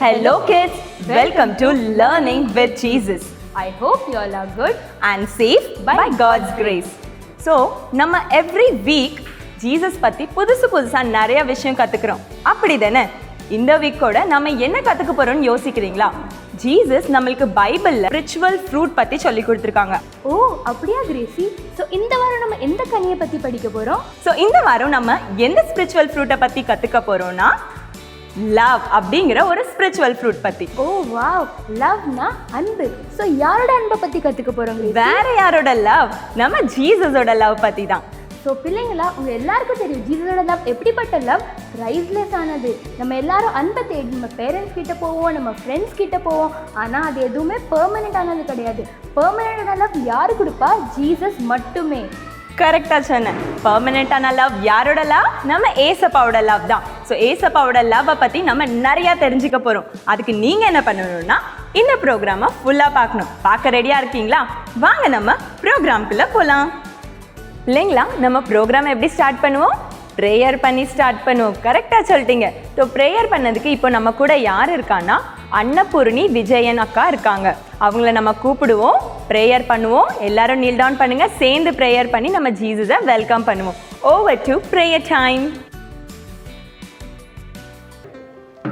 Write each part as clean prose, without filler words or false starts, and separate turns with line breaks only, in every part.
Hello kids, welcome to Learning with Jesus.
I hope you all are good
and safe by God's grace. So, நம்ம every week Jesus பத்தி புதுசா நிறைய விஷயம் கத்துக்கிறோம். அப்படிதானே? இந்த வீக்கோட நம்ம என்ன கத்துக்க போறோம்னு யோசிக்கிறீங்களா? ஜீசஸ் நம்மளுக்கு பைபிள்ல ஸ்பிரிச்சுவல் ஃப்ரூட் பத்தி சொல்லி கொடுத்திருக்காங்க.
ஓ அப்படியா கிரேசி? சோ இந்த வாரம் நம்ம எந்த கனியை பத்தி படிக்க போறோம்?
சோ இந்த வாரம் நம்ம எந்த ஸ்பிரிச்சுவல் ஃப்ரூட்டை பத்தி கத்துக்க போறோம்னா லவ் அப்படிங்கிற ஒரு ஸ்பிரிச்சுவல் ஃப்ரூட் பத்தி.
ஓ வாவ், லவ்னா அன்பு. சோ யாரோட அன்பை பத்தி கத்துக்க போறோம்?
வேற யாரோட லவ்? நம்ம ஜீசஸோட லவ் பத்தி தான்.
ஸோ பிள்ளைங்களா, உங்கள் எல்லாருக்கும் தெரியும் ஜீசஸோட லவ் எப்படிப்பட்ட லவ், ப்ரைஸ்லெஸ் ஆனது. நம்ம எல்லாரும் அன்பை தேடி நம்ம பேரண்ட்ஸ் கிட்ட போவோம், நம்ம ஃப்ரெண்ட்ஸ் கிட்ட போவோம், ஆனால் அது எதுவுமே பெர்மனெண்ட் ஆனது கிடையாது. பெர்மனெண்டான லவ் யாரு கொடுப்பா? ஜீசஸ் மட்டுமே.
கரெக்டாக சொன்னேன். பெர்மனெண்டான லவ் யாரோட லவ்? நம்ம ஏசப்பாவோட லவ் தான். ஸோ ஏசப்பாவோட லவ்வை பற்றி நம்ம நிறையா தெரிஞ்சுக்க போகிறோம். அதுக்கு நீங்கள் என்ன பண்ணணும்னா இந்த ப்ரோக்ராமை ஃபுல்லாக பார்க்கணும். பார்க்க ரெடியாக இருக்கீங்களா? வாங்க நம்ம ப்ரோக்ராம்குள்ளே போகலாம். இல்லைங்களா, நம்ம ப்ரோக்ராம் எப்படி ஸ்டார்ட் பண்ணுவோம்? ப்ரேயர் பண்ணி ஸ்டார்ட் பண்ணுவோம். கரெக்டாக சொல்லிட்டீங்க. ஸோ ப்ரேயர் பண்ணதுக்கு இப்போ நம்ம கூட யார் இருக்கான்னா அன்னபூர்ணி விஜயன் அக்கா இருக்காங்க. அவங்கள நம்ம கூப்பிடுவோம், ப்ரேயர் பண்ணுவோம். எல்லாரும் நீல் டவுன் பண்ணுங்க. சேர்ந்து ப்ரேயர் பண்ணி நம்ம ஜீசஸை வெல்கம் பண்ணுவோம். Over to prayer time.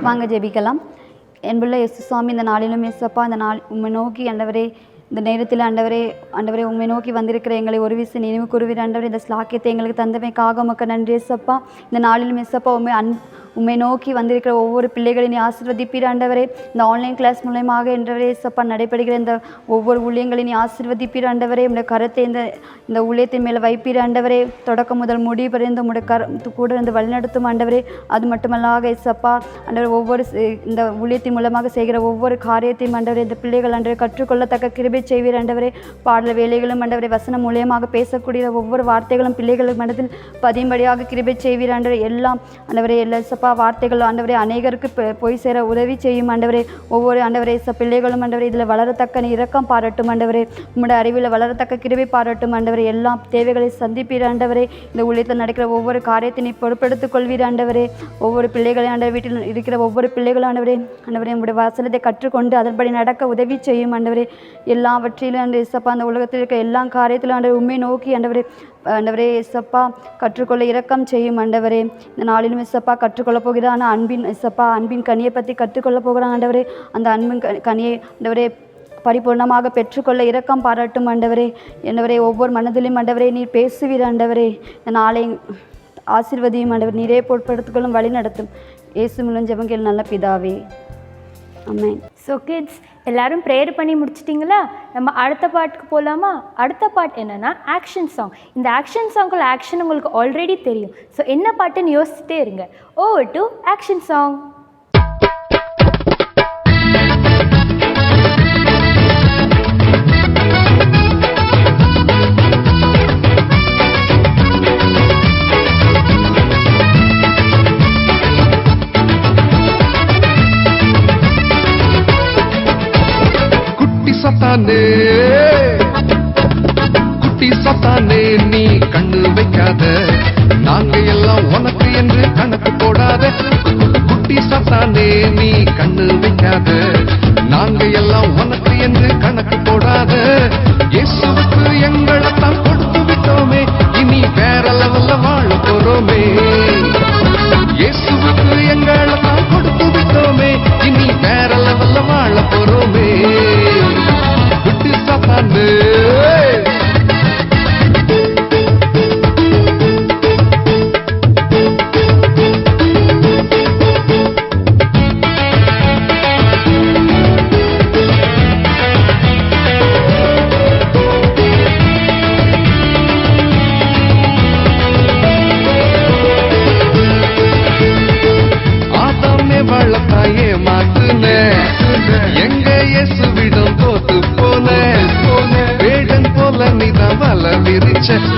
வாங்க ஜெபிக்கலாம். என்புள்ள இயேசு சுவாமி, இந்த நாளிலும் இயேசப்பா, இந்த நாள் உம்மை நோக்கி ஆண்டவரே, இந்த நேரத்தில் ஆண்டவரே உண்மை நோக்கி வந்திருக்கிற எங்களை ஒரு விசை நினைவு கூறுவீர் ஆண்டவரே. இந்த ஸ்லாக்கியத்தை எங்களுக்கு தந்தமைக்காக உமக்கு நன்றி இயேசப்பா. இந்த நாளிலும் இயேசப்பா உண்மை நோக்கி வந்திருக்கிற ஒவ்வொரு பிள்ளைகளையும் நீ ஆசீர்வதிப்பீர் ஆண்டவரே. இந்த ஆன்லைன் கிளாஸ் மூலமாக என்றவரே இயேசப்பா நடைபெறுகிற இந்த ஒவ்வொரு ஊழியங்களையும் நீ ஆசீர்வதிப்பீர் ஆண்டவரே. உடைய கரத்தை இந்த ஊழியத்தின் மேலே வைப்பீர் ஆண்டவரே. தொடக்கம் முதல் முடிவு வரைந்து உடைய கூட இருந்து வழிநடத்தும் ஆண்டவரே. அது மட்டுமல்லாக இயேசப்பா ஆண்டவரே, ஒவ்வொரு இந்த ஊழியத்தின் மூலமாக செய்கிற ஒவ்வொரு காரியத்தையும் ஆண்டவரே இந்த பிள்ளைகள் ஆண்டவரே கற்றுக்கொள்ளத்தக்க கிருபை செய்வீர் ஆண்டவரே. பாடல் வேலைகளும் ஆண்டவரே வசனம் மூலியமாக பேசக்கூடிய ஒவ்வொரு வார்த்தைகளும் பிள்ளைகளுக்கு மனதில் பதியும்படியாக கிருபை செய்வீர் ஆண்டவரே. எல்லாம் ஆண்டவரே எல்லா வார்த்தைகள் ஆண்டவரே அநேகருக்கு போய் சேர உதவி செய்யும் ஆண்டவரே. ஒவ்வொரு ஆண்டவரே பிள்ளைகளும் ஆண்டவரே இதில் வளரத்தக்க இரக்கம் பாராட்டும் ஆண்டவரே. உம்முடைய அறிவில் வளரத்தக்க கிருபை பாராட்டும் ஆண்டவரே. எல்லா தேவைகளை சந்திப்பீர் ஆண்டவரே. இந்த ஊழியத்தில் நடக்கிற ஒவ்வொரு காரியத்தை நீ பொறுப்பெடுத்துக் கொள்வீர் ஆண்டவரே. ஒவ்வொரு பிள்ளைகளையும் ஆண்டவர் வீட்டில் இருக்கிற ஒவ்வொரு பிள்ளைகளும் ஆண்டவரே உம்முடைய வசனத்தை கற்றுக்கொண்டு அதன்படி நடக்க உதவி செய்யும் ஆண்டவரே. எல்லாவற்றிலும் ஆண்டு இசப்பா அந்த உலகத்தில் இருக்கிற எல்லா காரியத்திலும் ஆண்டவர் உண்மை நோக்கி ஆண்டவரே இசப்பா கற்றுக்கொள்ள இரக்கம் செய்யும் ஆண்டவரே. இந்த நாளிலும் இசப்பா கற்றுக்கொள்ள போகிறான் அன்பின் கனியை பற்றி கற்றுக்கொள்ள போகிறான் ஆண்டவரே. அந்த அன்பின் கனியை ஆண்டவரே பரிபூர்ணமாக பெற்றுக்கொள்ள இரக்கம் பாராட்டும் ஆண்டவரே. என்னவரே ஒவ்வொரு மனதிலும் ஆண்டவரே நீர் பேசுவீர் ஆண்டவரே. இந்த நாளை ஆசீர்வதியும் ஆண்டவர், நீரே பொறுப்படுத்திக்கொள்ளும் வழி நடத்தும். இயேசு மூலம் ஜெபங்கள் நல்ல பிதாவே, ஆமென்.
ஸோ கிட்ஸ், எல்லாரும் ப்ரேயர் பண்ணி முடிச்சிட்டிங்களா? நம்ம அடுத்த பாட்டுக்கு போகலாமா? அடுத்த பாட்டு என்னென்னா ஆக்ஷன் சாங். இந்த ஆக்ஷன் சாங்குள்ள ஆக்ஷன் உங்களுக்கு ஆல்ரெடி தெரியும். ஸோ என்ன பாட்டுன்னு யோசிச்சுட்டே இருங்க. Over to action song.
குட்டி சத்தானே நீ கண்ணு வைக்காத, நாங்க எல்லாம் உனக்கு என்று கணக்கு போடாத. குட்டி சத்தானே நீ கண்ணு வைக்காத, நாங்க எல்லாம் உனக்கு என்று கணக்கு போடாத. இயேசுவுக்கு எங்களைத்தான் கொடுத்து விட்டோமே, இனி வேற லெவல்ல வாழ போறோமே. இயேசுவுக்கு எங்களைத்தான் கொடுத்து விட்டோமே, இனி வேற லெவல்ல வாழ போறோமே. குட்டி சத்தானே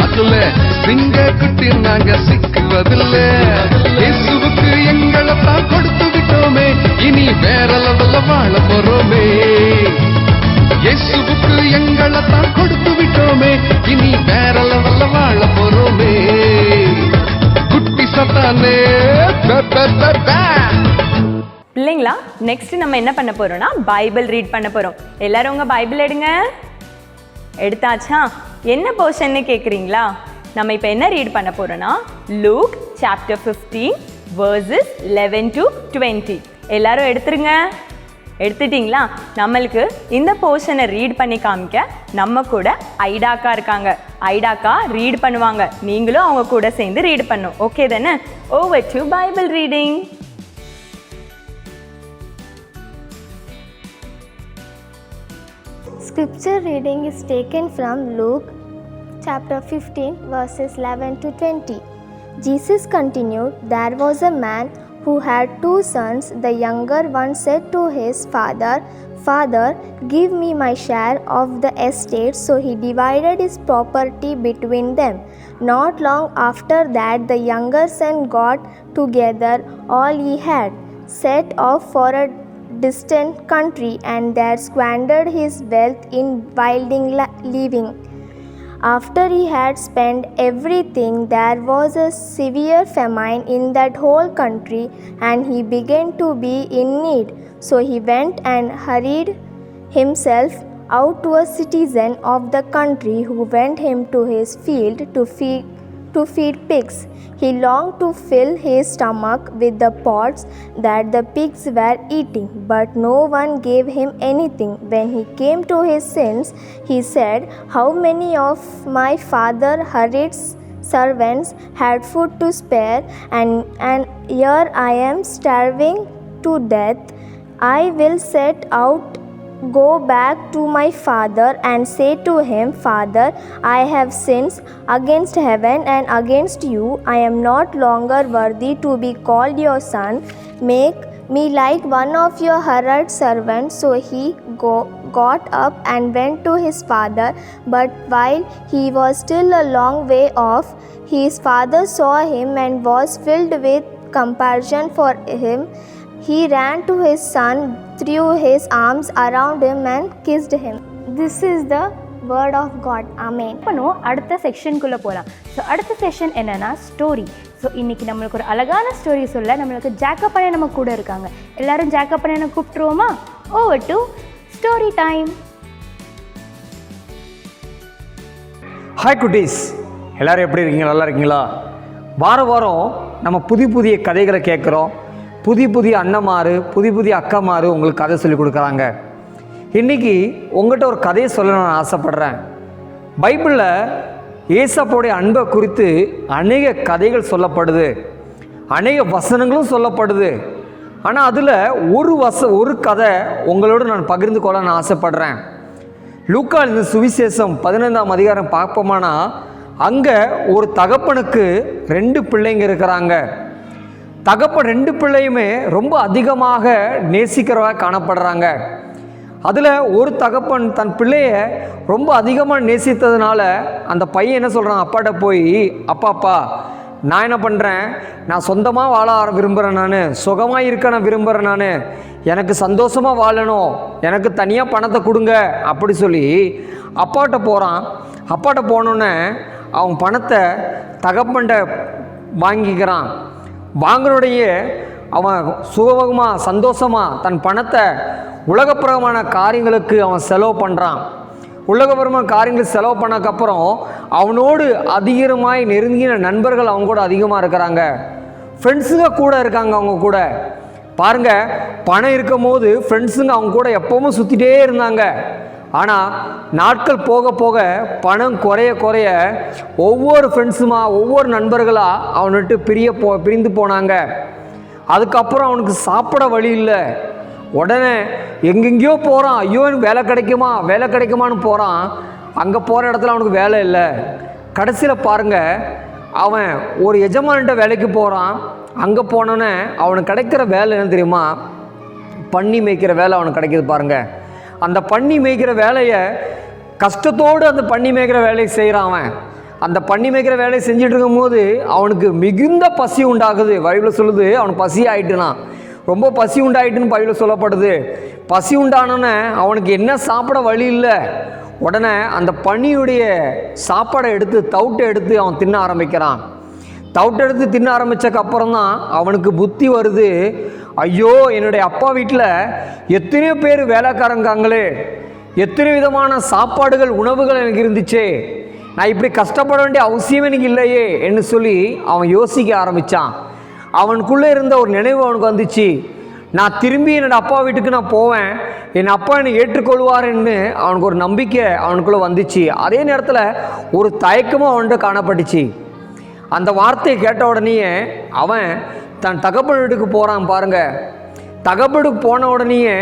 அதுல சிங்க குட்டி நாங்க சிக்குவதில்ல. இயேசுவுக்கு எங்களைத்தான் கொடுத்து விட்டோமே, இனி வேற லெவல்ல வாழ போறோமே. இயேசுவுக்கு எங்களைத்தான் கொடுத்து விட்டோமே, இனி வேற லெவல்ல வாழ போறோமே. குட்டி சத்தானே
பிள்ளைங்களா, ரெடிங்களா? நெக்ஸ்ட் நம்ம என்ன பண்ண போறோம்னா பைபிள் ரீட் பண்ண போறோம். எல்லாரும் உங்க பைபிள் எடுங்க. எடுத்தாச்சா? என்ன போர்ஷன்னு கேட்குறீங்களா? நம்ம இப்போ என்ன ரீட் பண்ண போறோம்னா லூக் சாப்டர் 15 verses 11 to 20. எல்லாரும் எடுத்துருங்க. எடுத்துட்டிங்களா? நம்மளுக்கு இந்த போர்ஷனை ரீட் பண்ணி காமிக்க நம்ம கூட ஐடாக்கா இருக்காங்க. ஐடாக்கா ரீட் பண்ணுவாங்க. நீங்களும் அவங்க கூட சேர்ந்து ரீட் பண்ணும். ஓகே தானே? Over to Bible reading.
Scripture reading is taken from Luke chapter 15 verses 11 to 20. Jesus continued, "There was a man who had 2 sons. The younger one said to his father, 'Father, give me my share of the estate.' So he divided his property between them. Not long after that, the younger son got together all he had, set off for a distant country, and there squandered his wealth in wilding living. After he had spent everything, there was a severe famine in that whole country, and he began to be in need. So he went and hurried himself out to a citizen of the country, who went him to his field to feed pigs. He longed to fill his stomach with the pods that the pigs were eating, but no one gave him anything. When he came to his sins, he said, 'How many of my father's hired servants had food to spare, and here I am starving to death. I will set out, go back to my father, and say to him, Father, I have sinned against heaven and against you. I am not longer worthy to be called your son. Make me like one of your hired servants.' So he got up and went to his father. But while he was still a long way off, his father saw him and was filled with compassion for him. He ran to his son, threw his arms around him, and kissed him." This is the word of God. Amen.
பண்ணுவோம். அடுத்த செக்ஷனுக்குள்ளே போகலாம். So அடுத்த section என்னென்னா story. So இன்றைக்கி நம்மளுக்கு ஒரு அழகான story சொல்ல நம்மளுக்கு ஜாக்கப் அண்ணன் நம்ம கூட இருக்காங்க. எல்லோரும் ஜாக்கப் அண்ணனை கூப்பிட்டுருவோமா? Over to story time.
Hi குட்டீஸ், எல்லோரும் எப்படி இருக்கீங்க? நல்லா இருக்கீங்களா? வாரம் நம்ம புதிய கதைகளை கேட்குறோம். புதிய அண்ணமாரு புதிய அக்காமாரு உங்களுக்கு கதை சொல்லி கொடுக்குறாங்க. இன்றைக்கி உங்கள்கிட்ட ஒரு கதையை சொல்ல நான் ஆசைப்பட்றேன். பைபிளில் ஏசப்பாவுடைய அன்பை குறித்து அநேக கதைகள் சொல்லப்படுது, அநேக வசனங்களும் சொல்லப்படுது. ஆனால் அதில் ஒரு கதை உங்களோடு நான் பகிர்ந்து கொள்ள நான் ஆசைப்பட்றேன். லூக்கா இந்த சுவிசேஷம் 15ஆம் அதிகாரம் பார்ப்போமானா, அங்கே ஒரு தகப்பனுக்கு 2 பிள்ளைங்க இருக்கிறாங்க. தகப்பன் 2 பிள்ளையுமே ரொம்ப அதிகமாக நேசிக்கிறவங்க காணப்படுறாங்க. அதில் ஒரு தகப்பன் தன் பிள்ளையை ரொம்ப அதிகமாக நேசித்ததுனால அந்த பையன் என்ன சொல்கிறான், அப்பாட்ட போய், அப்பா நான் என்ன பண்ணுறேன், நான் சொந்தமாக வாழ விரும்புகிறேன், நான் சுகமாக இருக்க நான் விரும்புகிறேன், நான் எனக்கு சந்தோஷமாக வாழணும், எனக்கு தனியாக பணத்தை கொடுங்க அப்படி சொல்லி அப்பாட்ட போகிறான். அப்பாட்ட போனோன்னே அவன் பணத்தை தகப்பன்ட்ட வாங்கிக்கிறான். வாங்கினோடைய அவன் சுகமாக சந்தோஷமாக தன் பணத்தை உலகப்புறமான காரியங்களுக்கு அவன் செலவு பண்ணுறான். உலகப்புறமான காரியங்களுக்கு செலவு பண்ணக்கப்புறம் அவனோடு அதிகமாய் நெருங்கின நண்பர்கள் அவங்க கூட அதிகமாக இருக்கிறாங்க. ஃப்ரெண்ட்ஸுங்க கூட இருக்காங்க அவங்க கூட. பாருங்கள், பணம் இருக்கும் போது ஃப்ரெண்ட்ஸுங்க அவங்க கூட எப்போவும் சுற்றிட்டே இருந்தாங்க. ஆனால் நாட்கள் போக போக பணம் குறைய ஒவ்வொரு ஃப்ரெண்ட்ஸுமாக ஒவ்வொரு நண்பர்களாக அவன்கிட்ட பிரிந்து போனாங்க. அதுக்கப்புறம் அவனுக்கு சாப்பிட வழி இல்லை. உடனே எங்கெங்கேயோ போகிறான். ஐயோ வேலை கிடைக்குமான்னு போகிறான். அங்கே போகிற இடத்துல அவனுக்கு வேலை இல்லை. கடைசியில் பாருங்கள், அவன் ஒரு எஜமான்கிட்ட வேலைக்கு போகிறான். அங்கே போனோன்னே அவனுக்கு கிடைக்கிற வேலை என்ன தெரியுமா? பன்னி மேய்க்கிற வேலை அவனுக்கு கிடைக்கிது. பாருங்கள், அந்த பன்னி மேய்க்கிற வேலையை கஷ்டத்தோடு அந்த பன்னி மேய்க்கிற வேலையை செய்கிறான். அவன் அந்த பன்னி மேய்க்கிற வேலையை செஞ்சுட்டு இருக்கும்போது அவனுக்கு மிகுந்த பசி உண்டாகுது. பைபிள் சொல்லுது அவனுக்கு பசி ஆகிட்டுனா, ரொம்ப பசி உண்டாயிட்டுன்னு பைபிள் சொல்லப்படுது. பசி உண்டானோன்னே அவனுக்கு என்ன சாப்பிட வழி இல்லை. உடனே அந்த பன்னியுடைய சாப்பாடை எடுத்து தவிட்டை எடுத்து அவன் தின்ன ஆரம்பிக்கிறான். தவிட்டை எடுத்து தின்ன ஆரம்பித்தக்கப்புறம் தான் அவனுக்கு புத்தி வருது. ஐயோ என்னுடைய அப்பா வீட்டில் எத்தனையோ பேர் வேலைக்காரங்காங்களே, எத்தனை விதமான சாப்பாடுகள் உணவுகள் எனக்கு இருந்துச்சே, நான் இப்படி கஷ்டப்பட வேண்டிய அவசியம் எனக்கு இல்லையே என்று சொல்லி அவன் யோசிக்க ஆரம்பித்தான். அவனுக்குள்ளே இருந்த ஒரு நினைவு அவனுக்கு வந்துச்சு. நான் திரும்பி என்னோடய அப்பா வீட்டுக்கு நான் போவேன், என் அப்பா என்னை ஏற்றுக்கொள்வார்ன்னு அவனுக்கு ஒரு நம்பிக்கை அவனுக்குள்ளே வந்துச்சு. அதே நேரத்தில் ஒரு தயக்கமும் அவன்கிட்ட காணப்பட்டுச்சு. அந்த வார்த்தையை கேட்ட உடனேயே அவன் தன் தகப்பன் வீட்டுக்கு போகிறான் பாருங்க. தகப்பனுக்கு போன உடனேயே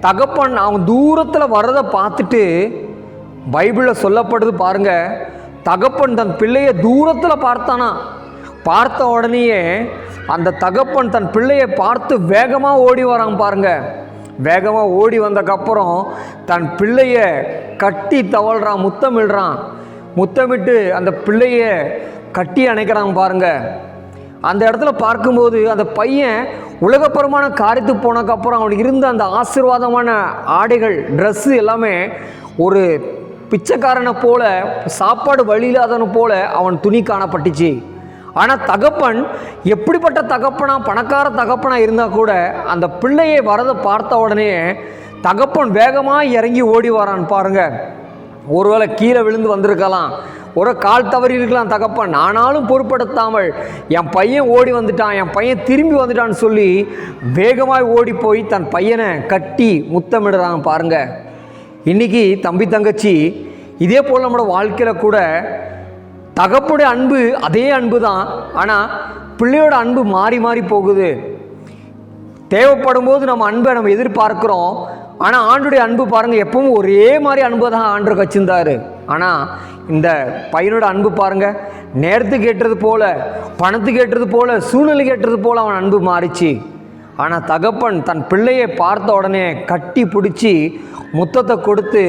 தகப்பன் அவன் தூரத்தில் வர்றதை பார்த்துட்டு, பைபிளில் சொல்லப்படுது பாருங்க, தகப்பன் தன் பிள்ளையை தூரத்தில் பார்த்தானா. பார்த்த உடனேயே அந்த தகப்பன் தன் பிள்ளையை பார்த்து வேகமாக ஓடி வரான் பாருங்க. வேகமாக ஓடி வந்தக்கப்புறம் தன் பிள்ளைய கட்டி தவழ்கிறான், முத்தமிடுறான். முத்தமிட்டு அந்த பிள்ளைய கட்டி அணைக்கிறான் பாருங்க. அந்த இடத்துல பார்க்கும்போது அந்த பையன் உலகப்பரமான காரியத்துக்கு போனதுக்கப்புறம் அவனுக்கு இருந்த அந்த ஆசீர்வாதமான ஆடைகள், ட்ரெஸ்ஸு எல்லாமே ஒரு பிச்சைக்காரனை போல, சாப்பாடு வழி இல்லாதவனை போல அவன் துணி காணப்பட்டுச்சு. ஆனால் தகப்பன் எப்படிப்பட்ட தகப்பனா, பணக்கார தகப்பனா இருந்தால் கூட அந்த பிள்ளையை வரதை பார்த்த உடனே தகப்பன் வேகமாக இறங்கி ஓடி வரான் பாருங்க. ஒருவேளை கீழே விழுந்து வந்திருக்கலாம், ஒரு கால் தவறி இருக்கலாம் தகப்பன், ஆனாலும் பொருட்படுத்தாமல் என் பையன் ஓடி வந்துட்டான், என் பையன் திரும்பி வந்துட்டான்னு சொல்லி வேகமாக ஓடி போய் தன் பையனை கட்டி முத்தமிடுறான் பாருங்க. இன்றைக்கி தம்பி தங்கச்சி, இதே போல் நம்மளோட வாழ்க்கையில் கூட தகப்புடைய அன்பு அதே அன்பு தான், ஆனால் பிள்ளையோட அன்பு மாறி மாறி போகுது. தேவைப்படும் போது நம்ம அன்பை நம்ம எதிர்பார்க்குறோம், ஆனால் ஆண்டுடைய அன்பு பாருங்கள் எப்பவும் ஒரே மாதிரி அன்பை தான் ஆண்டவர் வச்சுருந்தார். ஆனால் இந்த பையனோட அன்பு பாருங்கள், நேரத்துக்கு ஏற்றது போல், பணத்துக்கு ஏற்றது போல், சூழ்நிலைக்கு ஏற்றது போல் அவன் அன்பு மாறிச்சு. ஆனால் தகப்பன் தன் பிள்ளையை பார்த்த உடனே கட்டி பிடிச்சி முத்தத்தை கொடுத்து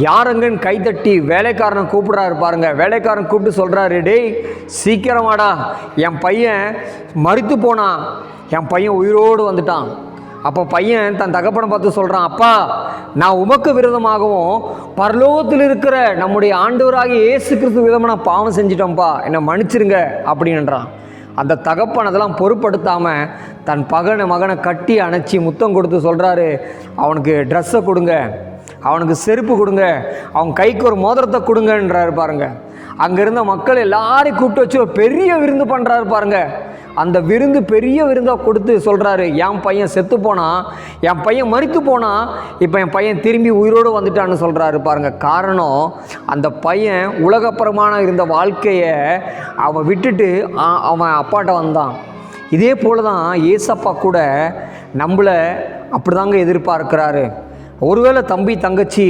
யாருங்கன்னு கைத்தட்டி வேலைக்காரனை கூப்பிட்றாரு பாருங்க. வேலைக்காரன் கூப்பிட்டு சொல்கிறாரு, டேய் சீக்கிரமாடா, என் பையன் மரித்து போனான், என் பையன் உயிரோடு வந்துட்டான். அப்போ பையன் தன் தகப்பனை பார்த்து சொல்கிறான், அப்பா நான் உமக்கு விரோதமாகவும் பரலோகத்தில் இருக்கிற நம்முடைய ஆண்டவராகிய இயேசு கிறிஸ்து விதமாக நான் பாவம் செஞ்சிட்டோம்ப்பா, என்னை மன்னிச்சிருங்க அப்படின்றான். அந்த தகப்பன் அதெல்லாம் பொருட்படுத்தாமல் தன் மகனை கட்டி அணைச்சி முத்தம் கொடுத்து சொல்கிறாரு, அவனுக்கு ட்ரெஸ்ஸை கொடுங்க, அவனுக்கு செருப்பு கொடுங்க, அவன் கைக்கு ஒரு மோதிரத்தை கொடுங்கன்றாரு பாருங்க. அங்கே இருந்த மக்கள் எல்லாரையும் கூப்பிட்டு வச்சு ஒரு பெரிய விருந்து பண்ணுறாரு பாருங்க. அந்த விருந்து பெரிய விருந்தாக கொடுத்து சொல்கிறாரு, என் பையன் செத்து போனான், என் பையன் மரித்து போனான், இப்போ என் பையன் திரும்பி உயிரோடு வந்துட்டான்னு சொல்கிறாரு பாருங்க. காரணம், அந்த பையன் உலகப்புறமான இருந்த வாழ்க்கையை அவன் விட்டுட்டு அவன் அப்பாட்ட வந்தான். இதே போல் தான் ஏசப்பா கூட நம்மளை அப்படி தாங்க எதிர்பார்க்கிறாரு. ஒருவேளை தம்பி தங்கச்சி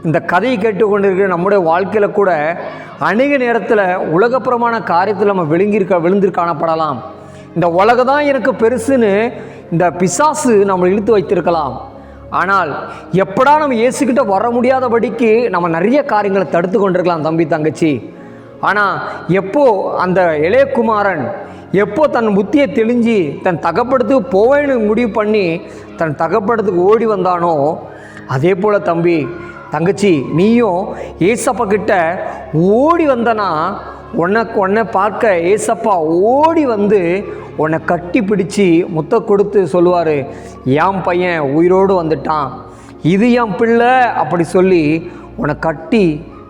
இந்த கதையை கேட்டுக்கொண்டிருக்கிற நம்முடைய வாழ்க்கையில் கூட அநேக நேரத்தில் உலகப்புறமான காரியத்தில் நம்ம விழுந்து காணப்படலாம். இந்த உலகம் தான் எனக்கு பெருசுன்னு இந்த பிசாசு நம்மளை இழுத்து வைத்திருக்கலாம். ஆனால் எப்படா நம்ம இயேசுக்கிட்ட வர முடியாதபடிக்கு நம்ம நிறைய காரியங்களை தடுத்து கொண்டிருக்கலாம் தம்பி தங்கச்சி. ஆனால் எப்போ அந்த இளையகுமாரன் எப்போ தன் புத்தியை தெளிஞ்சு தன் தகப்படத்துக்கு போவேன்னு முடிவு பண்ணி தன் தகப்படத்துக்கு ஓடி வந்தானோ, அதே போல் தம்பி தங்கச்சி நீயும் ஏசப்பா கிட்ட ஓடி வந்தனா உன்னை பார்க்க ஏசப்பா ஓடி வந்து உன்னை கட்டி பிடிச்சி முத்த கொடுத்து சொல்லுவார், என் பையன் உயிரோடு வந்துட்டான், இது என் பிள்ளை அப்படி சொல்லி உன்னை கட்டி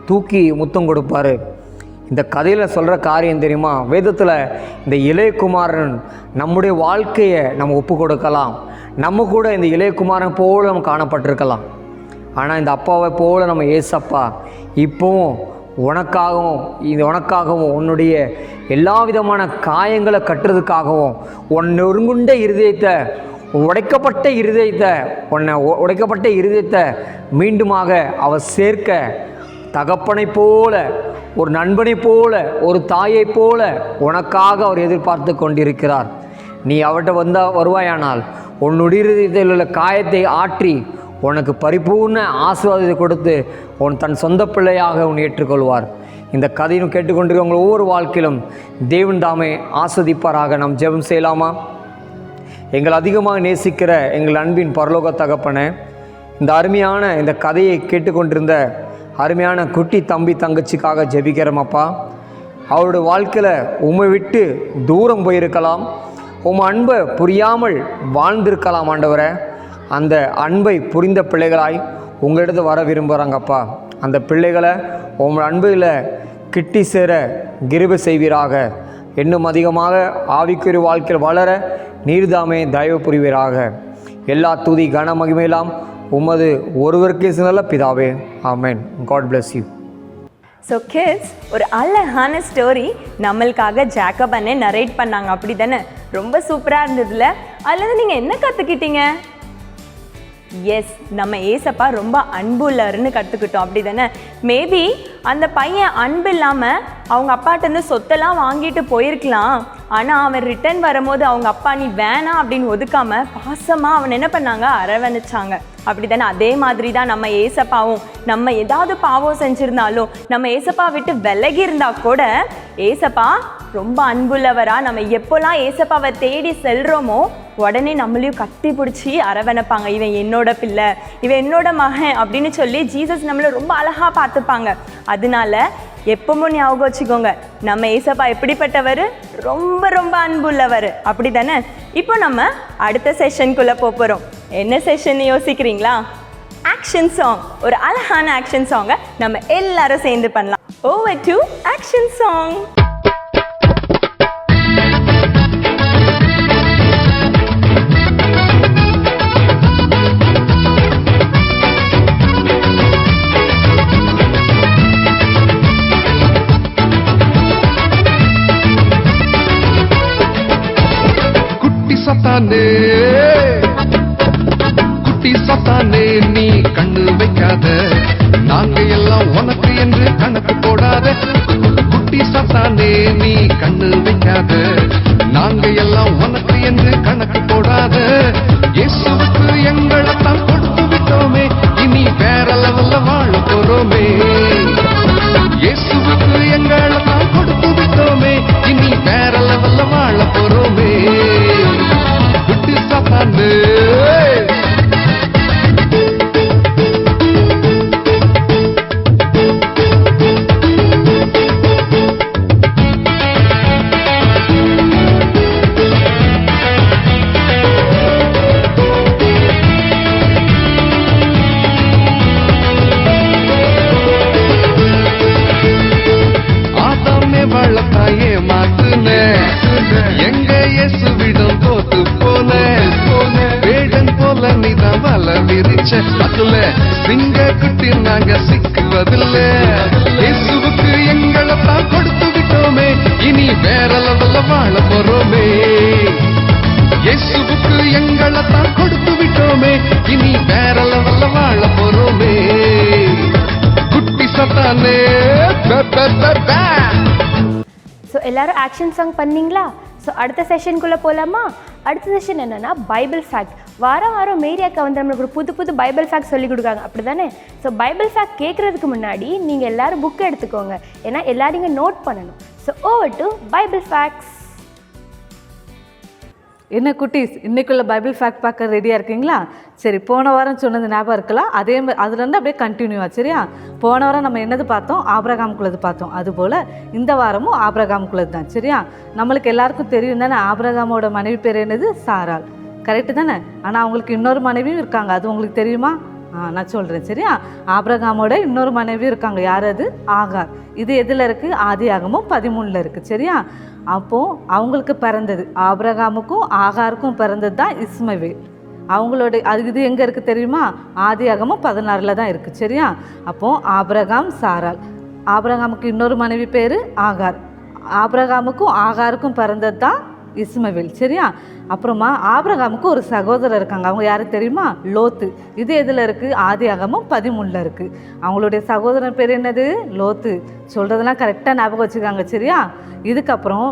தூக்கி முத்தம் கொடுப்பார். இந்த கதையில் சொல்கிற காரியம் தெரியுமா, வேதத்தில் இந்த இளையகுமாரன் நம்முடைய வாழ்க்கையை நம்ம ஒப்பு கொடுக்கலாம். நம்ம கூட இந்த இளையகுமாரன் போல நம்ம காணப்பட்டிருக்கலாம். ஆனால் இந்த அப்பாவை போல் நம்ம ஏசப்பா இப்போவும் உனக்காகவும் உன்னுடைய எல்லா விதமான காயங்களை கட்டுறதுக்காகவும் நொறுங்குண்ட இருதயத்தை உடைக்கப்பட்ட இருதயத்தை மீண்டுமாக அவர் சேர்க்க தகப்பனை போல, ஒரு நண்பனை போல, ஒரு தாயை போல உனக்காக அவர் எதிர்பார்த்து கொண்டிருக்கிறார். நீ அவர்கிட்ட வருவாயானால் உன்னுடைய இருதயத்தில் உள்ள காயத்தை ஆற்றி உனக்கு பரிபூர்ண ஆசீர்வாதத்தை கொடுத்து தன் சொந்த பிள்ளையாக உன்னை ஏற்றுக்கொள்வார். இந்த கதையும் கேட்டுக்கொண்டிருக்க உங்கள் ஒவ்வொரு வாழ்க்கையிலும் தேவன் தாமே ஆஸ்வதிப்பாராக. நாம் ஜெபம் செய்யலாமா? எங்கள் அதிகமாக நேசிக்கிற எங்கள் அன்பின் பரலோக தகப்பனே, இந்த அருமையான இந்த கதையை கேட்டுக்கொண்டிருந்த அருமையான குட்டி தம்பி தங்கச்சிக்காக ஜெபிக்கிறோமப்பா. அவருடைய வாழ்க்கையில் உம்மை விட்டு தூரம் போயிருக்கலாம், உம் அன்பை புரியாமல் வாழ்ந்திருக்கலாம் ஆண்டவரே. அந்த அன்பை புரிந்த பிள்ளைகளாய் உங்களிடத்து வர விரும்புகிறாங்கப்பா. அந்த பிள்ளைகளை உங்கள் அன்பில் கிட்டி சேர கிருபை செய்வீராக. இன்னும் அதிகமாக ஆவிக்குரிய வாழ்க்கையில் வளர நீர்தாமே தயவு புரிவீராக. எல்லா துதி கன மகிமையெல்லாம் உமது ஒருவருக்கே நல்ல பிதாவே. ஆமென். God bless you.
So kids, ஒரு அழகான ஸ்டோரி நம்மளுக்காக ஜேக்கப் அண்ணே நரேட் பண்ணாங்க, அப்படி தானே? ரொம்ப சூப்பராக இருந்ததுல. அதுலேருந்து நீங்கள் என்ன கற்றுக்கிட்டீங்க? எஸ், நம்ம ஏசப்பா ரொம்ப அன்புள்ளர்னு கற்றுக்கிட்டோம், அப்படி தானே? மேபி அந்த பையன் அன்பு இல்லாமல் அவங்க அப்பாட்டேருந்து சொத்தெல்லாம் வாங்கிட்டு போயிருக்கலாம். ஆனால் அவன் ரிட்டர்ன் வரும்போது அவங்க அப்பா நீ வேணாம் அப்படின்னு ஒதுக்காமல் பாசமாக அவன் என்ன பண்ணாங்க, அரவணைச்சாங்க, அப்படி தானே? அதே மாதிரி தான் நம்ம ஏசப்பாவும். நம்ம ஏதாவது பாவம் செஞ்சுருந்தாலும் நம்ம ஏசப்பா விட்டு விலகி இருந்தால் கூட ஏசப்பா ரொம்ப அன்புள்ளவரா. நம்ம எப்போல்லாம் ஏசப்பாவை தேடி செல்கிறோமோ உடனே நம்மளையும் கட்டி பிடிச்சி அரவணைப்பாங்க. இவன் என்னோட பிள்ளை, இவன் என்னோட மகன் அப்படின்னு சொல்லி ஜீசஸ் நம்மளை ரொம்ப அழகாக பார்த்துப்பாங்க. அதனால எப்பவும் ஞாபகம் வச்சுக்கோங்க, நம்ம ஏசப்பா எப்படிப்பட்டவர்? ரொம்ப ரொம்ப அன்புள்ளவர், அப்படி தானே? இப்போ நம்ம அடுத்த செஷனுக்குள்ளே போகிறோம். என்ன செஷன் யோசிக்கிறீங்களா? Action song. ஒரு அழகான ஆக்ஷன் சாங்கை நம்ம எல்லாரும் சேர்ந்து பண்ணலாம். Over to action song.
குட்டி சத்தானே நீ கண்ணு வைக்காத, நாங்க எல்லாம் உனக்கு என்று கணக்கு போடாத. குட்டி சத்தானே நீ கண்ணு வைக்காத, நாங்க எல்லாம் உனக்கு என்று கணக்கு போடாத. இயேசுவுக்கு எங்களைத்தான் கொடுத்து விட்டோமே, இனி வேற லெவல்ல வாழ போறோமே. இயேசுவுக்கு எங்களைத்தான் கொடுத்து விட்டோமே, இனி வேற லெவல்ல வாழ போறோமே. குட்டி சத்தானே அதுல சிங்க குட்டி நாங்க சிக்குவதில்ல. இயேசுவுக்கு எங்களைத்தான் கொடுத்து விட்டோமே, இனி வேற லெவல்ல வாழ போறோமே. இயேசுவுக்கு எங்களைத்தான் கொடுத்து விட்டோமே, இனி வேற லெவல்ல வாழ போறோமே. குட்டி சத்தானே.
ஸோ எல்லாரும் ஆக்ஷன் சாங் பண்ணீங்களா? ஸோ அடுத்த செஷனுக்குள்ளே போகலாமா? அடுத்த செஷன் என்னென்னா பைபிள் ஃபேக்ட். வாரம் வாரம் மேரி அக்கா வந்து நம்மளுக்கு ஒரு புது புது பைபிள் ஃபேக்ட் சொல்லி கொடுக்காங்க, அப்படி தானே? ஸோ பைபிள் ஃபேக்ட் கேட்குறதுக்கு முன்னாடி நீங்கள் எல்லோரும் புக் எடுத்துக்கோங்க, ஏன்னா எல்லோரும் இங்கே நோட் பண்ணணும். So over to Bible facts.
என்ன குட்டீஸ், இன்றைக்குள்ள பைபிள் ஃபேக்ட் பார்க்க ரெடியாக இருக்கீங்களா? சரி, போன வாரம் சொன்னது ஞாபகம் இருக்கலாம், அதே மாதிரி அதுலேருந்து அப்படியே கண்டினியூவா. சரியா? போன வாரம் நம்ம என்னது பார்த்தோம்? ஆபிரகாமுக்குள்ளது பார்த்தோம். அதுபோல் இந்த வாரமும் ஆபிரகாமுக்குள்ளது தான். சரியா? நம்மளுக்கு எல்லாருக்கும் தெரியும் தானே, ஆபிரகாமோட மனைவி பேர் என்னது? சாராள். கரெக்டு தானே? ஆனால் அவங்களுக்கு இன்னொரு மனைவியும் இருக்காங்க, அது உங்களுக்கு தெரியுமா? நான் சொல்கிறேன். சரியா? ஆபிரகாமோட இன்னொரு மனைவி இருக்காங்க. யார் அது? ஆகார். இது எதில் இருக்குது? ஆதியாகமம் 13 இருக்குது. சரியா? அப்போது அவங்களுக்கு பிறந்தது, ஆபிரகாமுக்கும் ஆகாருக்கும் பிறந்தது தான் இஸ்மவேல். அவங்களோட இது எங்கே இருக்குது தெரியுமா? ஆதியாகமம் 16 தான் இருக்குது. சரியா? அப்போது ஆபிரகாம், சாராள். ஆபிரகாமுக்கு இன்னொரு மனைவி பேர் ஆகார். ஆபிரகாமுக்கும் ஆகாருக்கும் பிறந்தது தான் இஸ்மவேல். சரியா? அப்புறமா ஆபிரகாமுக்கு ஒரு சகோதரர் இருக்காங்க, அவங்க யாரு தெரியுமா? லோத்து. இது எதில் இருக்குது? ஆதியாகமம் 13 இருக்குது. அவங்களுடைய சகோதரன் பேர் என்னது? லோத்து. சொல்கிறதெல்லாம் கரெக்டாக ஞாபகம் வச்சுக்காங்க. சரியா? இதுக்கப்புறம்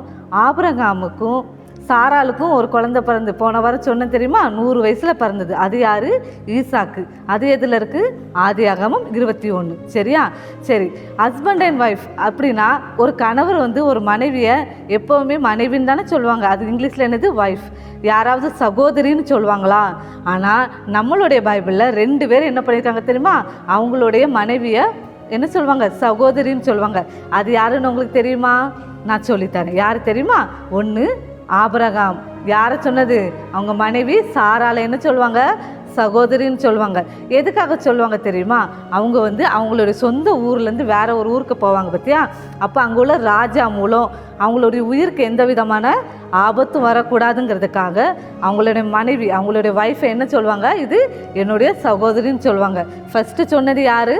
ஆபிரகாமுக்கும் சாராளுக்கும் ஒரு குழந்தை பிறந்து, போன வாரம் சொன்ன தெரியுமா? 100 வயசில் பிறந்தது. அது யார்? ஈசாக்கு. அது எதில் இருக்குது? ஆதியாகமம் 21. சரியா? சரி, ஹஸ்பண்ட் அண்ட் ஒய்ஃப் அப்படின்னா ஒரு கணவர் வந்து ஒரு மனைவியை எப்போவுமே மனைவின்னு தானே சொல்லுவாங்க. அது இங்கிலீஷில் என்னது? ஒய்ஃப். யாராவது சகோதரின்னு சொல்லுவாங்களா? ஆனால் நம்மளுடைய பைபிளில் 2 பேர் என்ன பண்ணியிருக்காங்க தெரியுமா? அவங்களுடைய மனைவியை என்ன சொல்லுவாங்க? சகோதரின்னு சொல்லுவாங்க. அது யாருன்னு உங்களுக்கு தெரியுமா? நான் சொல்லித்தரேன். யார் தெரியுமா? ஒன்று ஆபிரகாம், யாரை சொன்னது? அவங்க மனைவி சாராளை என்ன சொல்லுவாங்க? சகோதரின்னு சொல்லுவாங்க. எதுக்காக சொல்லுவாங்க தெரியுமா? அவங்க வந்து அவங்களுடைய சொந்த ஊர்லேருந்து வேற ஒரு ஊருக்கு போவாங்க பார்த்தியா. அப்போ அங்கே உள்ள ராஜா மூலம் அவங்களுடைய உயிருக்கு எந்த விதமான ஆபத்தும் வரக்கூடாதுங்கிறதுக்காக அவங்களுடைய மனைவி, அவங்களுடைய ஒய்ஃபை என்ன சொல்லுவாங்க? இது என்னுடைய சகோதரின்னு சொல்லுவாங்க. ஃபஸ்ட்டு சொன்னது யார்?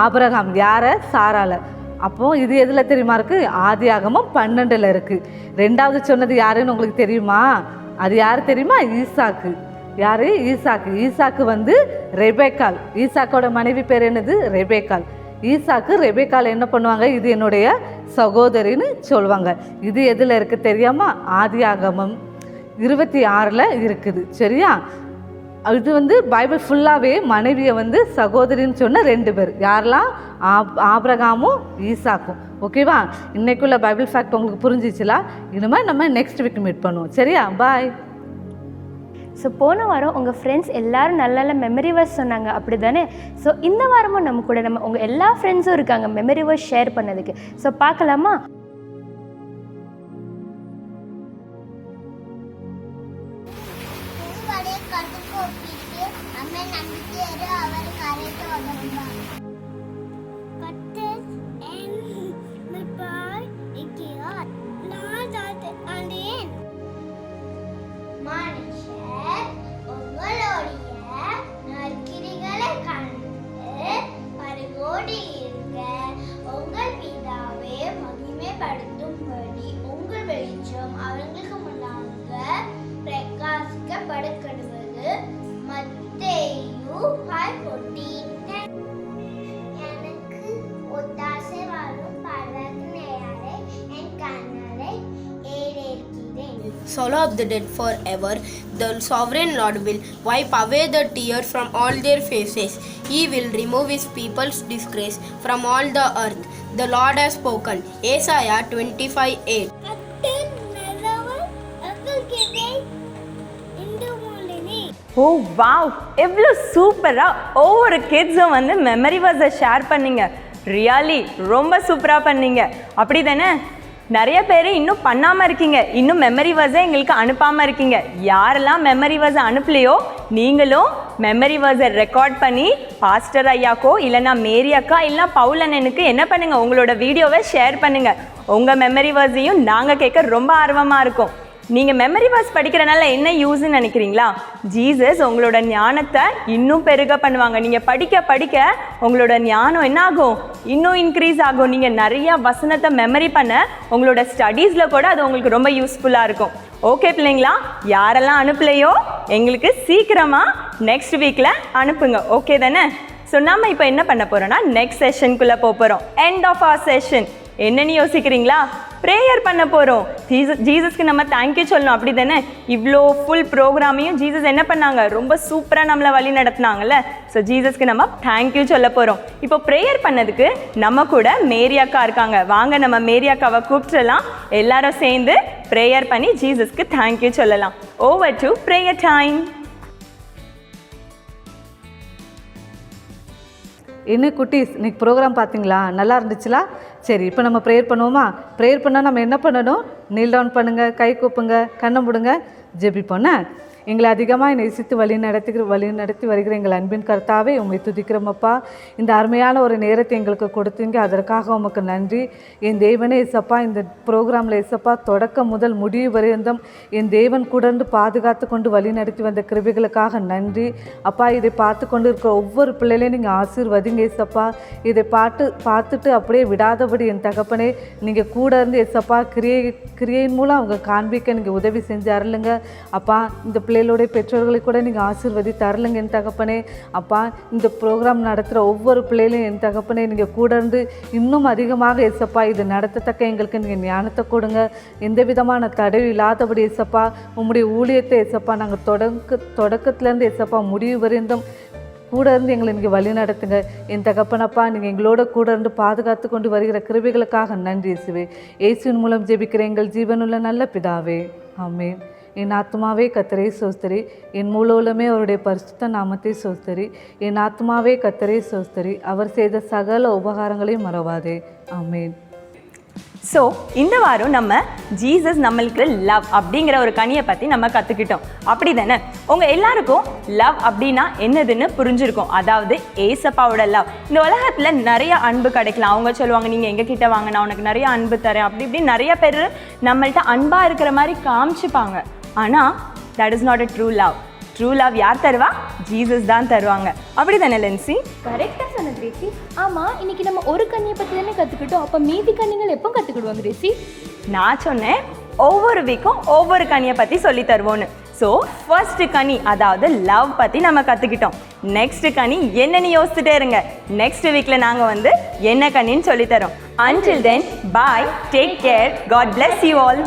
ஆபிரகாம். யாரை? சாராளை. அப்போது இது எதில் தெரியுமா இருக்குது? ஆதியாகமம் 12 இருக்குது. ரெண்டாவது சொன்னது யாருன்னு உங்களுக்கு தெரியுமா? அது யார் தெரியுமா? ஈசாக்கு. யார்? ஈசாக்கு. ஈசாக்கு வந்து ரெபேக்காள். ஈசாக்கோட மனைவி பேர் என்னது? ரெபேக்காள். ஈசாக்கு ரெபேக்காள் என்ன பண்ணுவாங்க? இது என்னுடைய சகோதரின்னு சொல்லுவாங்க. இது எதில் இருக்குது தெரியாமா? ஆதியாகமம் 26 இருக்குது. சரியா? இது வந்து பைபிள் ஃபுல்லாகவே மனைவியை வந்து சகோதரின்னு சொன்ன 2 பேர். யாரெல்லாம்? ஆபிரகாமும் ஈசாக்கும். ஓகேவா? இன்னைக்குள்ள பைபிள் ஃபேக்ட் உங்களுக்கு புரிஞ்சிச்சுல? இனிமேல் நம்ம நெக்ஸ்ட் வீக் மீட் பண்ணுவோம். சரியா? பாய்.
ஸோ போன வாரம் உங்கள் ஃப்ரெண்ட்ஸ் எல்லோரும் நல்ல நல்ல மெமரி வேர்ஸ் சொன்னாங்க, அப்படி தானே? ஸோ இந்த வாரமும் நம்ம கூட உங்கள் எல்லா ஃப்ரெண்ட்ஸும் இருக்காங்க மெமரி வேர்ஸ் ஷேர் பண்ணதுக்கு. ஸோ பார்க்கலாமா?
Swallow up the dead forever. The sovereign Lord will wipe away the tears from all their faces. He will remove his people's disgrace from all the earth. The Lord has spoken. Isaiah 25:8.
O wow, எவ்வளோ சூப்பராக ஒவ்வொரு கிட்ஸும் வந்து memory வேர்ஸை share பண்ணீங்க. Really ரொம்ப சூப்பராக பண்ணீங்க. அப்படி தானே? நிறைய பேர் இன்னும் பண்ணாமல் இருக்கீங்க, இன்னும் மெமரி வேர்ஸை எங்களுக்கு அனுப்பாமல் இருக்கீங்க. யாரெல்லாம் மெமரி வேர்ஸை அனுப்பலையோ நீங்களும் மெமரி வேர்ஸை ரெக்கார்ட் பண்ணி பாஸ்டர் ஐயாக்கோ இல்லைனா மேரி அக்கா இல்லைனா பவுல் அண்ணனுக்கு என்ன பண்ணுங்கள்? உங்களோட வீடியோவை ஷேர் பண்ணுங்கள். உங்கள் மெமரி வேர்ஸையும் நாங்கள் கேட்க ரொம்ப ஆர்வமாக இருக்கோம். நீங்கள் மெமரி வேர்ஸ் படிக்கிறனால என்ன யூஸ்ன்னு நினைக்கிறீங்களா? ஜீசஸ் உங்களோட ஞானத்தை இன்னும் பெருக பண்ணுவாங்க. நீங்கள் படிக்க படிக்க உங்களோட ஞானம் என்ன ஆகும்? இன்னும் இன்க்ரீஸ் ஆகும். நீங்கள் நிறையா வசனத்தை மெமரி பண்ண உங்களோட ஸ்டடீஸில் கூட அது உங்களுக்கு ரொம்ப யூஸ்ஃபுல்லாக இருக்கும். ஓகே பிள்ளைங்களா? யாரெல்லாம் அனுப்பலையோ எங்களுக்கு சீக்கிரமாக நெக்ஸ்ட் வீக்கில் அனுப்புங்க. ஓகே தானே? ஸோ நம்ம இப்போ என்ன பண்ண போகிறோன்னா நெக்ஸ்ட் செஷனுக்குள்ளே போகிறோம். End of our session. என்னன்னு யோசிக்கிறீங்களா? ப்ரேயர் பண்ண போகிறோம். ஜீசஸ்க்கு நம்ம தேங்க்யூ சொல்லணும். அப்படி தானே? இவ்வளோ ஃபுல் ப்ரோக்ராமையும் ஜீசஸ் என்ன பண்ணாங்க? ரொம்ப சூப்பராக நம்மளை வழி நடத்தினாங்கல்ல. ஸோ ஜீசஸ்க்கு நம்ம தேங்க்யூ சொல்ல போகிறோம். இப்போ ப்ரேயர் பண்ணதுக்கு நம்ம கூட மேரி அக்கா இருக்காங்க. வாங்க நம்ம மேரி அக்காவை கூப்பிட்டுலாம் எல்லாரும் சேர்ந்து ப்ரேயர் பண்ணி ஜீசஸ்க்கு தேங்க்யூ சொல்லலாம். Over to prayer time.
என்ன குட்டீஸ், இன்னைக்கு ப்ரோக்ராம் பார்த்தீங்களா? நல்லா இருந்துச்சுலா? சரி, இப்போ நம்ம ப்ரேயர் பண்ணுவோமா? ப்ரேயர் பண்ணால் நம்ம என்ன பண்ணணும்? நீல் டவுன் பண்ணுங்கள், கை கூப்புங்க, கண்ணை முடுங்க, ஜெபிப்போண்ண. எங்களை அதிகமாக நேசித்து வழி நடத்தி வருகிற எங்கள் அன்பின் கர்த்தாவே உம்மை துதிக்கிறோமப்பா. இந்த அருமையான ஒரு நேரத்தை எங்களுக்கு கொடுத்தீங்க, அதற்காக உமக்கு நன்றி. என் தேவனே இசப்பா, இந்த ப்ரோக்ராமில் இசப்பா தொடக்கம் முதல் முடிவு வரையும் என் தேவன் கூடந்து பாதுகாத்து கொண்டு வழி நடத்தி வந்த கிருபைகளுக்காக நன்றி அப்பா. இதை பார்த்து கொண்டு இருக்கிற ஒவ்வொரு பிள்ளைகளையும் நீங்கள் ஆசீர்வதிங்க இசப்பா. இதை பார்த்துட்டு அப்படியே விடாதபடி என் தகப்பனே நீங்கள் கூட இருந்து இசப்பா கிரியையின் மூலம் அவங்க காண்பிக்க நீங்கள் உதவி செஞ்சு அருளுங்க அப்பா. இந்த பிள்ளைகளுடைய பெற்றோர்களை கூட நீங்கள் ஆசீர்வதி தரலுங்க என் தகப்பனே அப்பா. இந்த ப்ரோக்ராம் நடத்துகிற ஒவ்வொரு பிள்ளைகளையும் என் தகப்பனே நீங்கள் கூட இருந்து இன்னும் அதிகமாக ஏசப்பா இது நடத்தத்தக்க எங்களுக்கு நீங்கள் ஞானத்தை கொடுங்க. எந்த விதமான தடவு இல்லாதபடி ஏசப்பா உம்முடைய ஊழியத்தை ஏசப்பா நாங்கள் தொடக்கத்துலேருந்து ஏசப்பா முடிவு வரைந்தும் கூட இருந்து எங்களை நீங்கள் வழி நடத்துங்க என் தகப்பனப்பா. நீங்கள் எங்களோட கூட இருந்து பாதுகாத்து கொண்டு வருகிற கிருபைகளுக்காக நன்றி இயேசுவே. இயேசுவின் மூலம் ஜெபிக்கிற எங்கள் ஜீவனுள்ள நல்ல பிதாவே, ஆமென். என் ஆத்மாவே கர்த்தரை சோஸ்தரி, என் மூலமே அவருடைய பரிசுத்த நாமத்தை சோஸ்தரி. என் ஆத்மாவே கர்த்தரை சோஸ்தரி, அவர் செய்த சகல உபகாரங்களையும் மறவாதே, ஆமென்.
ஸோ இந்த வாரம் நம்ம ஜீசஸ் நம்மளுக்கு லவ் அப்படிங்கிற ஒரு கனியை பற்றி நம்ம கற்றுக்கிட்டோம். அப்படி தானே? உங்கள் எல்லாருக்கும் லவ் அப்படின்னா என்னதுன்னு புரிஞ்சிருக்கும். அதாவது ஏசப்பாவோட லவ். இந்த உலகத்தில் நிறைய அன்பு கிடைக்கலாம். அவங்க சொல்லுவாங்க, நீங்கள் எங்ககிட்ட வாங்க, நான் உனக்கு நிறைய அன்பு தரேன், அப்படி இப்படி நிறைய பேர் நம்மள்ட்ட அன்பாக இருக்கிற மாதிரி காமிச்சுப்பாங்க. ஆனால் that is not a true love. True love யார் தருவா? ஜீசஸ் தான் தருவாங்க. அப்படி தானே லென்சி?
கரெக்டாக சொன்ன கிரேசி. ஆமாம், இன்னைக்கு நம்ம ஒரு கண்ணியை பற்றி தானே கற்றுக்கிட்டோம். அப்போ மீதி கண்ணிகள் எப்போ கற்றுக்கிடுவோம் கிரேசி?
நான் சொன்னேன் ஒவ்வொரு வீக்கும் ஒவ்வொரு கனியை பற்றி சொல்லி தருவோன்னு. ஸோ ஃபர்ஸ்ட் கனி அதாவது லவ் பற்றி நம்ம கற்றுக்கிட்டோம். நெக்ஸ்ட் கனி என்னன்னு யோசிச்சுட்டே இருங்க. நெக்ஸ்ட் வீக்கில் நாங்கள் என்ன கனின்னு சொல்லித்தரோம். Until then, bye, take care, God bless you all.